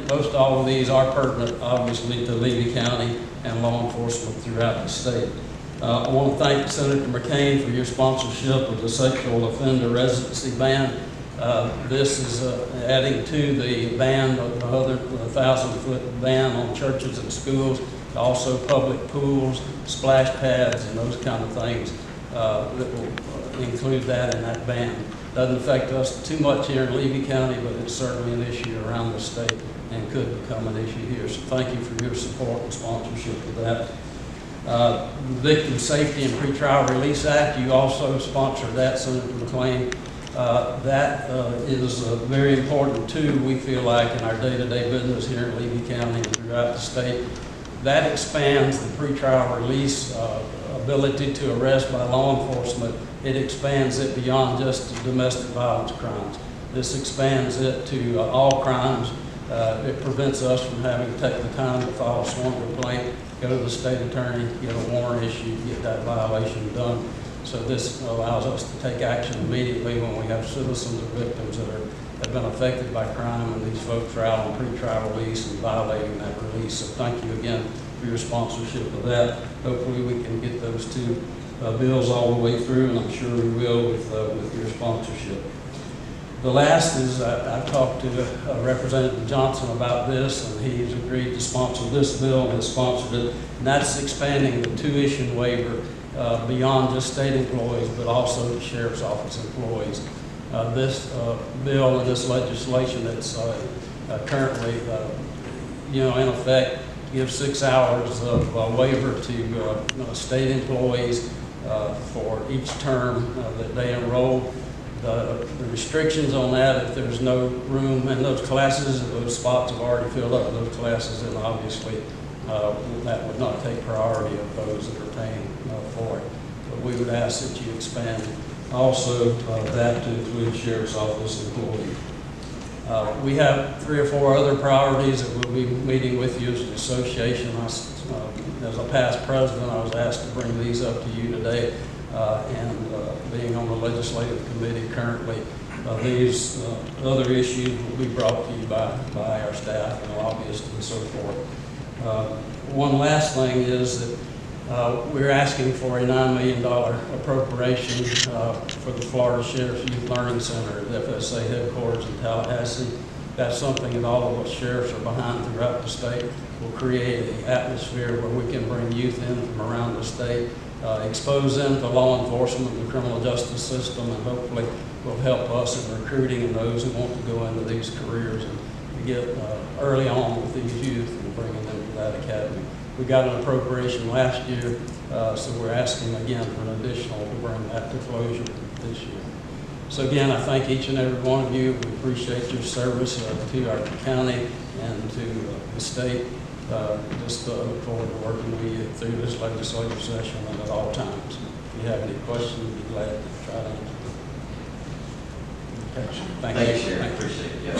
most all of these are pertinent, obviously, to Levy County and law enforcement throughout the state. I want to thank Senator McCain for your sponsorship of the sexual offender residency ban. This is adding to the ban of the other 1,000-foot ban on churches and schools, also public pools, splash pads, and those kind of things that will include that in that ban. Doesn't affect us too much here in Levy County, but it's certainly an issue around the state and could become an issue here. So thank you for your support and sponsorship of that. The Victim Safety and Pretrial Release Act, you also sponsored that, Senator McClain. That is very important too, we feel like, in our day-to-day business here in Levy County and throughout the state. That expands the pretrial release ability to arrest by law enforcement. It expands it beyond just domestic violence crimes. This expands it to all crimes. It prevents us from having to take the time to file a sworn complaint, go to the state attorney, get a warrant issued, get that violation done. So this allows us to take action immediately when we have citizens or victims that have been affected by crime, and these folks are out on pretrial release and violating that release. So thank you again for your sponsorship of that. Hopefully we can get those two bills all the way through, and I'm sure we will with your sponsorship. The last is I've talked to Representative Johnson about this, and he's agreed to sponsor this bill and has sponsored it. And that's expanding the tuition waiver beyond just state employees, but also the sheriff's office employees. This bill and this legislation that's currently, in effect, gives 6 hours of waiver to state employees for each term that they enroll. The restrictions on that, if there's no room in those classes, those spots have already filled up in those classes, and obviously that would not take priority of those that are paying for it. But we would ask that you expand also that to include sheriff's office employees. We have 3 or 4 other priorities that we'll be meeting with you as an association. As a past president, I was asked to bring these up to you today, and being on the legislative committee currently, these other issues will be brought to you by our staff and lobbyists and so forth. One last thing is that we're asking for a $9 million appropriation for the Florida Sheriff's Youth Learning Center at FSA headquarters in Tallahassee. That's something that all of us sheriffs are behind throughout the state. Will create an atmosphere where we can bring youth in from around the state, expose them to law enforcement and the criminal justice system, and hopefully will help us in recruiting and those who want to go into these careers and to get early on with these youth and bringing them to that academy. We got an appropriation last year, so we're asking again for an additional to bring that to closure this year. So again, I thank each and every one of you. We appreciate your service to our county and to the state. Just look forward to working with you through this legislative session and at all times. If you have any questions, we'd be glad to try to answer them. Okay. Thank you. Thanks, Sheriff. I appreciate it. Yeah.